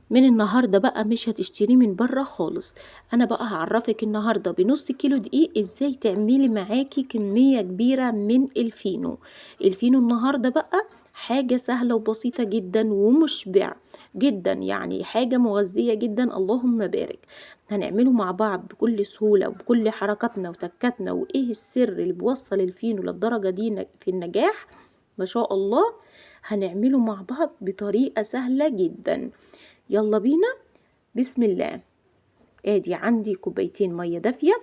من النهاردة بقى مش هتشتريه من برّه خالص، أنا بقى هاعرّفِك النهاردة بنُص كيلو دقيق إزاي تعملي معاكِ كمية كبيرة من الفينو. الفينو النهاردة بقى حاجة سهلة وبسيطة جدًا ومُشبع جدًا، يعني حاجة مغذية جدًا اللهم بارك. هنعمله مع بعض بكل سهولة وبكل حركاتنا وتكاتنا، وإيه السر اللي بيوصّل الفينو للدرجة دي في النجاح ما شاء الله، هنعمله مع بعض بطريقة سهلة جدًا. يالّا بينا، بسم الله. آدي عندي كوبايتين مَيّة دافية،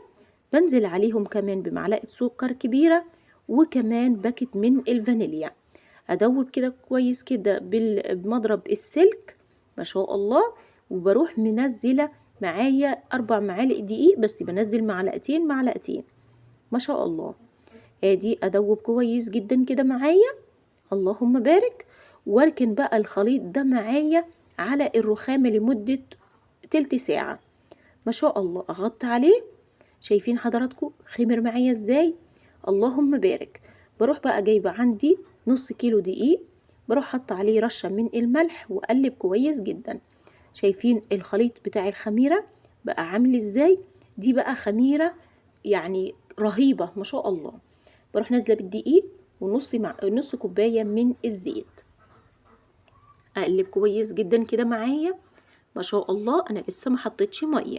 بانزل عليهم كمان بمعلقة سكر كبيرة، وكمان باكت من الفانيليا. أدوّب كده كويس كده بمضرب السلك ما شاء الله، وباروح منزّلة معايا 4 معالق دقيق، بس بانزّل معلقتين، معلقتين ما شاء الله. آدي أدوّب كويس جدًا كده معايا اللهم بارك، واركن بقى الخليط ده معايا على الرخام لمدة تلت ساعة ما شاء الله. أغطي عليه، شايفين حضراتكم خمر معايا ازاي اللهم بارك. بروح بقى جايبة عندي نص كيلو دقيق، بروح حاطة عليه رشة من الملح وأقلب كويس جدا. شايفين الخليط بتاع الخميرة بقى عامل ازاي؟ دي بقى خميرة يعني رهيبة ما شاء الله. بروح نازلة بالدقيق نص كوباية من الزيت، اقلب كويس جدا كده معايا ما شاء الله. انا لسه ما حطيتش ميه،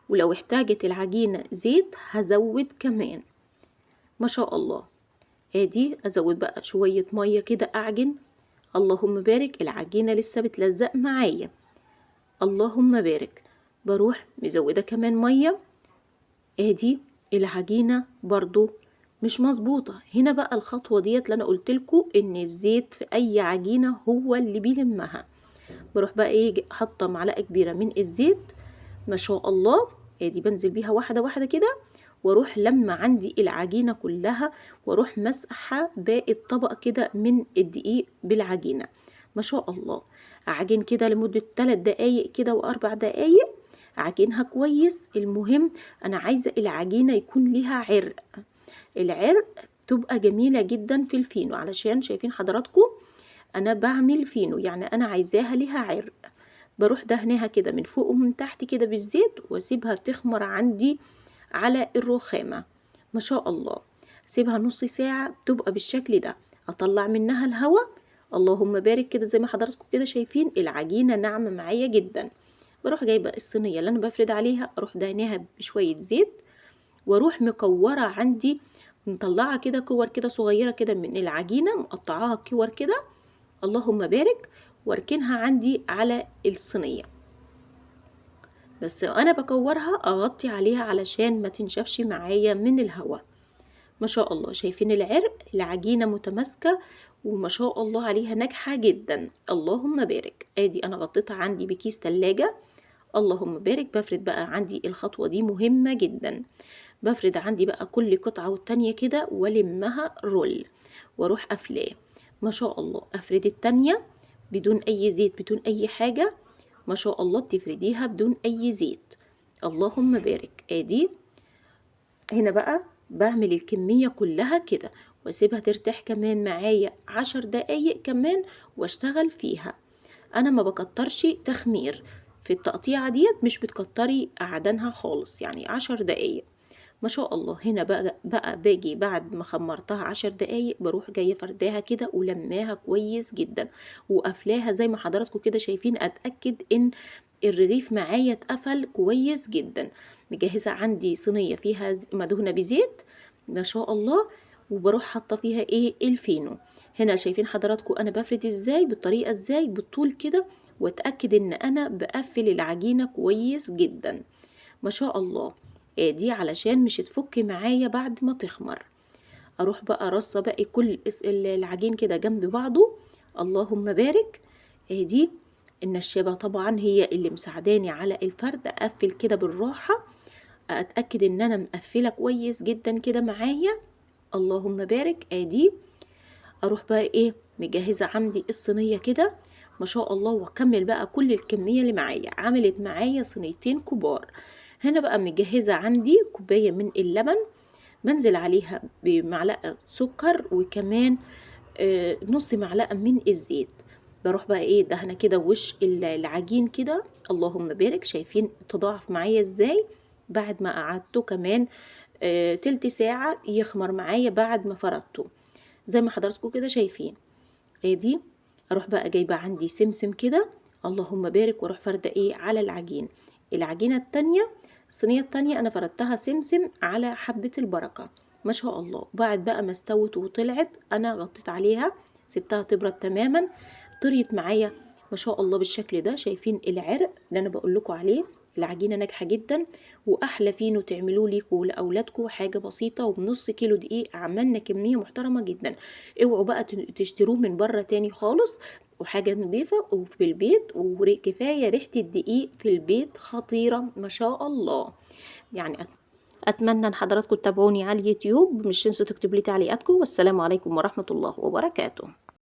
ولو احتاجت العجينة زيت هزود كمان ما شاء الله. ادي ازود بقى شوية مية كده اعجن اللهم بارك. العجينة لسه بتلزق معايا اللهم بارك. بروح مزودة كمان مية. ادي العجينة برضو مش مظبوطة. هنا بقى الخطوة ديت اللي انا قلتلكوا ان الزيت في اي عجينة هو اللي بيلمها. بروح بقى ايه حاطة معلقة كبيرة من الزيت ما شاء الله. ادي بنزل بيها واحدة واحدة كده، واروح لما عندي العجينة كلها، واروح مسحة باقي الطبق كده من الدقيق بالعجينة ما شاء الله. اعجن كده لمدة 3 دقايق كده و4 دقايق، اعجنها كويس. المهم انا عايزة العجينة يكون ليها عرق. العرق تبقى جميلة جدا في الفينو، علشان شايفين حضراتكم انا بعمل فينو، يعني انا عايزاها ليها عرق. بروح دهنها كده من فوق ومن تحت كده بالزيت، واسيبها تخمر عندي على الرخامة ما شاء الله. سيبها نص ساعة تبقى بالشكل ده، اطلع منها الهواء اللهم بارك كده زي ما حضراتكم كده شايفين العجينة ناعمة معايا جدا. بروح جايبة الصينية اللي انا بفرد عليها، اروح دهنها بشوية زيت، واروح مكورة عندي مطلعة كده كور كده صغيرة كده من العجينة، مقطعاها كور كده اللهم بارك، واركنها عندي على الصينية. بس وانا بكورها اغطي عليها علشان ما تنشفش معايا من الهواء ما شاء الله. شايفين العرق؟ العجينة متماسكة وما شاء الله عليها ناجحة جدا اللهم بارك. ادي انا غطيتها عندي بكيس تلاجة اللهم بارك. بفرد بقى عندي الخطوة دي مهمة جدا. بفرد عندي بقى كل قطعة والتانية كده ولمها رول، واروح قافلاه ما شاء الله. افرد التانية بدون اي زيت بدون اي حاجة ما شاء الله. بتفرديها بدون اي زيت اللهم بارك. ادي هنا بقى بعمل الكمية كلها كده، واسيبها ترتاح كمان معايا 10 دقايق كمان واشتغل فيها. انا ما بكترش تخمير في التقطيعة ديت، مش بتكتري عدنها خالص، يعني 10 دقايق ما شاء الله. هنا بقى باجي بعد ما خمرتها 10 دقايق، بروح جاية فرداها كده ولماها كويس جدا وقفلاها زي ما حضراتكم كده شايفين. اتأكد ان الرغيف معايا اتقفل كويس جدا. مجهزة عندي صينية فيها مدهونة بزيت ما شاء الله، وبروح حاطة فيها ايه الفينو. هنا شايفين حضراتكم انا بفرد ازاي بالطريقة ازاي بالطول كده، واتأكد ان انا بقفل العجينة كويس جدا ما شاء الله. دي علشان مش تفك معايا بعد ما تخمر. اروح بقى رصة باقي كل العجين كده جنب بعضه اللهم بارك. دي النشابة طبعا هي اللي مساعداني على الفرد. اقفل كده بالراحة، اتأكد ان انا مقفلة كويس جدا كده معايا اللهم بارك. ادي اروح بقى ايه مجهزة عندي الصينية كده ما شاء الله، واكمل بقى كل الكمية اللي معايا. عملت معايا صينيتين كبار. هنا بقى مجهزة عندي كوباية من اللبن، بنزل عليها بمعلقة سكر، وكمان نص معلقة من الزيت. باروح بقى ايه دهنه كده وش العجين كده، اللهم بارك، شايفين تضاعف معايا ازاي بعد ما قعدته كمان تلت ساعة يخمر معايا بعد ما فردته زي ما حضراتكم كده شايفين. دي اروح بقى جايبه عندي سمسم كده، اللهم بارك، واروح فرده ايه على العجين. العجينه التانية، الصينيه التانية انا فردتها سمسم على حبه البركه، ما شاء الله. بعد بقى ما استوت وطلعت انا غطيت عليها سبتها تبرد تماما، طريت معايا ما شاء الله بالشكل ده. شايفين العرق اللي انا بقول لكم عليه؟ العجينه ناجحه جدا، واحلى فينو تعملوه ليكوا ولاولادكم حاجه بسيطه، وبنص كيلو دقيق عملنا كميه محترمه جدا. اوعوا بقى تشتروه من بره تاني خالص، وحاجه نظيفه وفي البيت، وكفايه ريحه الدقيق في البيت خطيره ما شاء الله. يعني اتمنى ان حضراتكم تتابعوني على اليوتيوب، مش تنسوا تكتبوا لي تعليقاتكم، والسلام عليكم ورحمه الله وبركاته.